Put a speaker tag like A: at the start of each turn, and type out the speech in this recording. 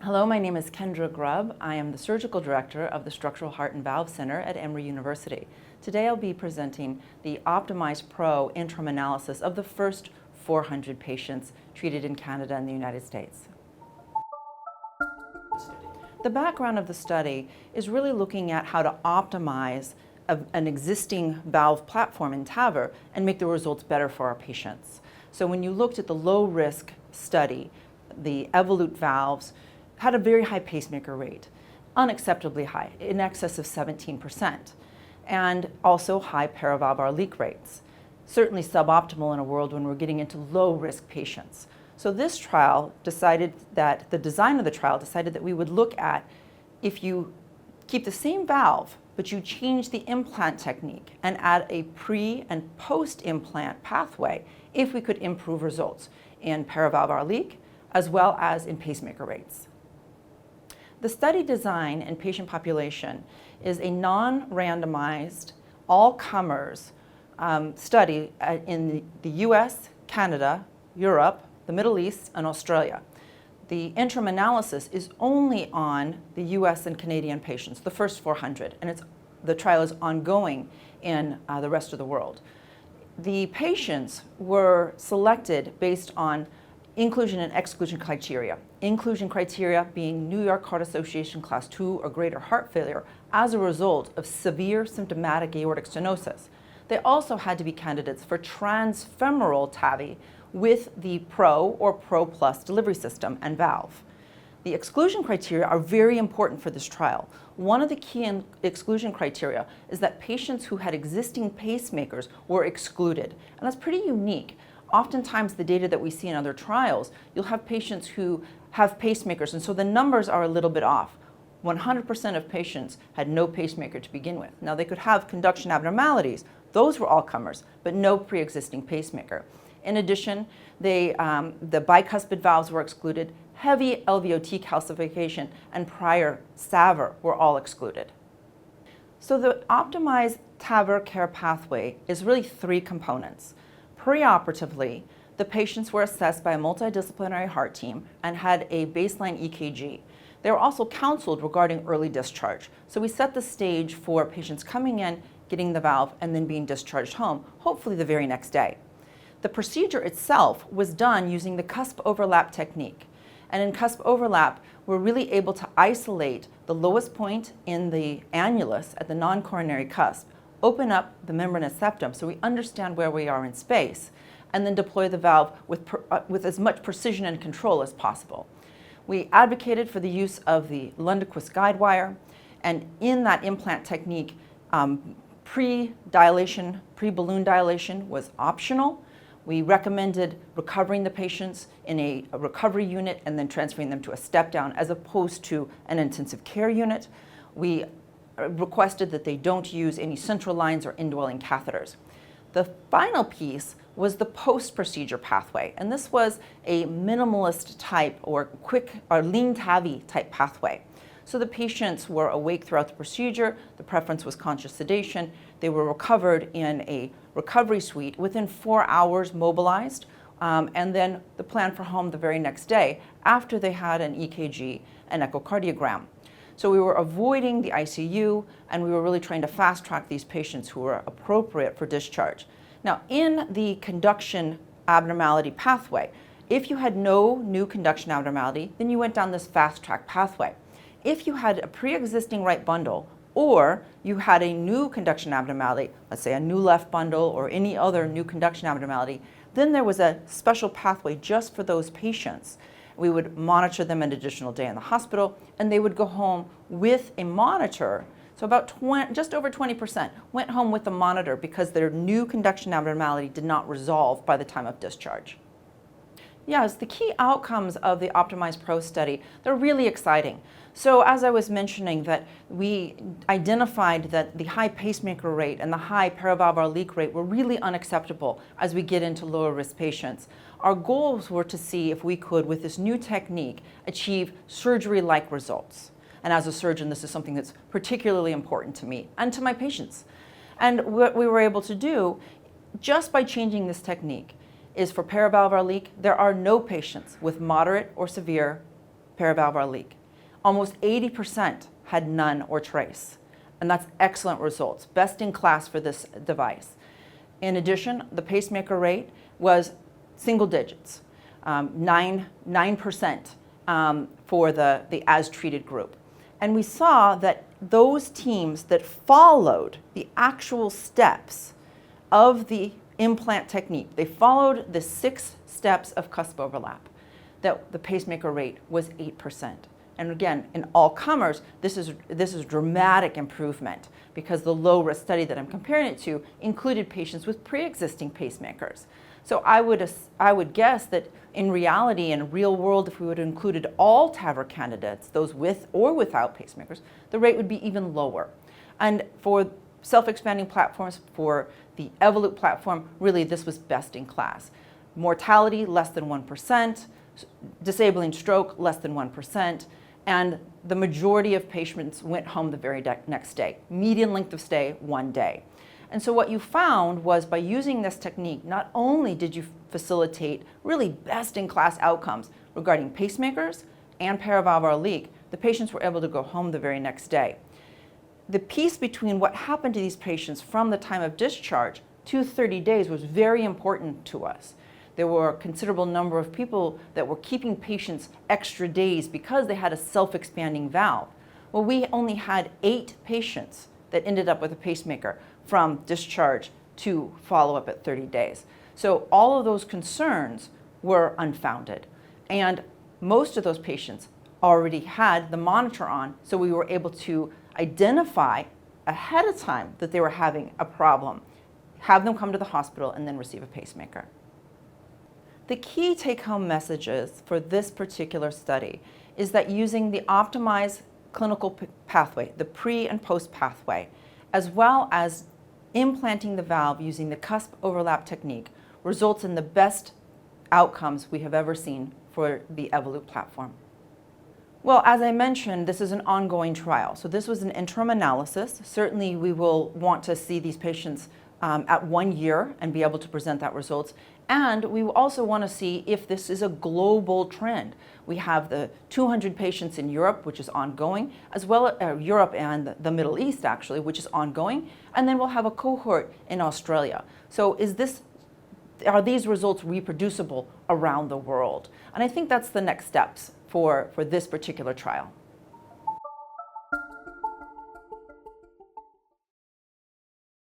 A: Hello, my name is Kendra Grubb. I am the Surgical Director of the Structural Heart and Valve Center at Emory University. Today I'll be presenting the Optimize Pro interim analysis of the first 400 patients treated in Canada and the United States. The background of the study is really looking at how to optimize an existing valve platform in TAVR and make the results better for our patients. So when you looked at the low-risk study, the Evolute valves had a very high pacemaker rate, unacceptably high, in excess of 17%, and also high paravalvular leak rates, certainly suboptimal in a world when we're getting into low-risk patients. So this trial decided that, the design of the trial decided that we would look at if you keep the same valve, but you change the implant technique and add a pre- and post-implant pathway, if we could improve results in paravalvular leak as well as in pacemaker rates. The study design and patient population is a non-randomized, all-comers study in the US, Canada, Europe, the Middle East, and Australia. The interim analysis is only on the US and Canadian patients, the first 400, and the trial is ongoing in the rest of the world. The patients were selected based on inclusion and exclusion criteria. Inclusion criteria being New York Heart Association Class 2 or greater heart failure as a result of severe symptomatic aortic stenosis. They also had to be candidates for transfemoral TAVI with the Pro or Pro Plus delivery system and valve. The exclusion criteria are very important for this trial. One of the key exclusion criteria is that patients who had existing pacemakers were excluded, and that's pretty unique. Oftentimes the data that we see in other trials, you'll have patients who have pacemakers, and so the numbers are a little bit off. 100% of patients had no pacemaker to begin with. Now they could have conduction abnormalities, those were all comers, but no pre-existing pacemaker. In addition, the bicuspid valves were excluded, heavy LVOT calcification, and prior SAVR were all excluded. So the optimized TAVR care pathway is really three components. Preoperatively, the patients were assessed by a multidisciplinary heart team and had a baseline EKG. They were also counseled regarding early discharge. So we set the stage for patients coming in, getting the valve, and then being discharged home, hopefully the very next day. The procedure itself was done using the cusp overlap technique. And in cusp overlap, we're really able to isolate the lowest point in the annulus at the non-coronary cusp, open up the membranous septum so we understand where we are in space, and then deploy the valve with as much precision and control as possible. We advocated for the use of the Lundquist guide wire, and in that implant technique, pre-dilation, pre-balloon dilation was optional. We recommended recovering the patients in a recovery unit and then transferring them to a step down as opposed to an intensive care unit. We requested that they don't use any central lines or indwelling catheters. The final piece was the post-procedure pathway, and this was a minimalist type or quick or lean TAVI type pathway. So the patients were awake throughout the procedure, the preference was conscious sedation, they were recovered in a recovery suite within 4 hours mobilized, and then the plan for home the very next day after they had an EKG and echocardiogram. So we were avoiding the ICU, and we were really trying to fast track these patients who were appropriate for discharge. Now, in the conduction abnormality pathway, if you had no new conduction abnormality, then you went down this fast track pathway. If you had a pre-existing right bundle, or you had a new conduction abnormality, let's say a new left bundle or any other new conduction abnormality, then there was a special pathway just for those patients. We would monitor them an additional day in the hospital, and they would go home with a monitor. So about just over 20% went home with a monitor because their new conduction abnormality did not resolve by the time of discharge. Yes, the key outcomes of the Optimize Pro study, they're really exciting. So as I was mentioning, that we identified that the high pacemaker rate and the high paravalvular leak rate were really unacceptable as we get into lower risk patients. Our goals were to see if we could, with this new technique, achieve surgery-like results. And as a surgeon, this is something that's particularly important to me and to my patients. And what we were able to do, just by changing this technique, is for paravalvular leak, there are no patients with moderate or severe paravalvular leak. Almost 80% had none or trace. And that's excellent results, best in class for this device. In addition, the pacemaker rate was single digits, 9% for the as-treated group. And we saw that those teams that followed the actual steps of the implant technique, they followed the 6 steps of cusp overlap, that the pacemaker rate was 8%. And again, in all comers, this is dramatic improvement because the low-risk study that I'm comparing it to included patients with pre-existing pacemakers. So I would guess that in reality, in real world, if we would have included all TAVR candidates, those with or without pacemakers, the rate would be even lower. And for self-expanding platforms, for the Evolut platform, really this was best in class. Mortality, less than 1%, disabling stroke, less than 1%, and the majority of patients went home the very next day. Median length of stay, 1 day. And so what you found was by using this technique, not only did you facilitate really best-in-class outcomes regarding pacemakers and paravalvular leak, the patients were able to go home the very next day. The piece between what happened to these patients from the time of discharge to 30 days was very important to us. There were a considerable number of people that were keeping patients extra days because they had a self-expanding valve. Well, we only had 8 patients that ended up with a pacemaker from discharge to follow-up at 30 days. So all of those concerns were unfounded. And most of those patients already had the monitor on, so we were able to identify ahead of time that they were having a problem, have them come to the hospital, and then receive a pacemaker. The key take-home messages for this particular study is that using the optimized clinical pathway, the pre and post pathway, as well as implanting the valve using the cusp overlap technique, results in the best outcomes we have ever seen for the Evolut platform. Well, as I mentioned, this is an ongoing trial. So this was an interim analysis. Certainly we will want to see these patients at 1 year and be able to present that results. And we also want to see if this is a global trend. We have the 200 patients in Europe, which is ongoing, as well as Europe and the Middle East, actually, which is ongoing. And then we'll have a cohort in Australia. So are these results reproducible around the world? And I think that's the next steps for this particular trial.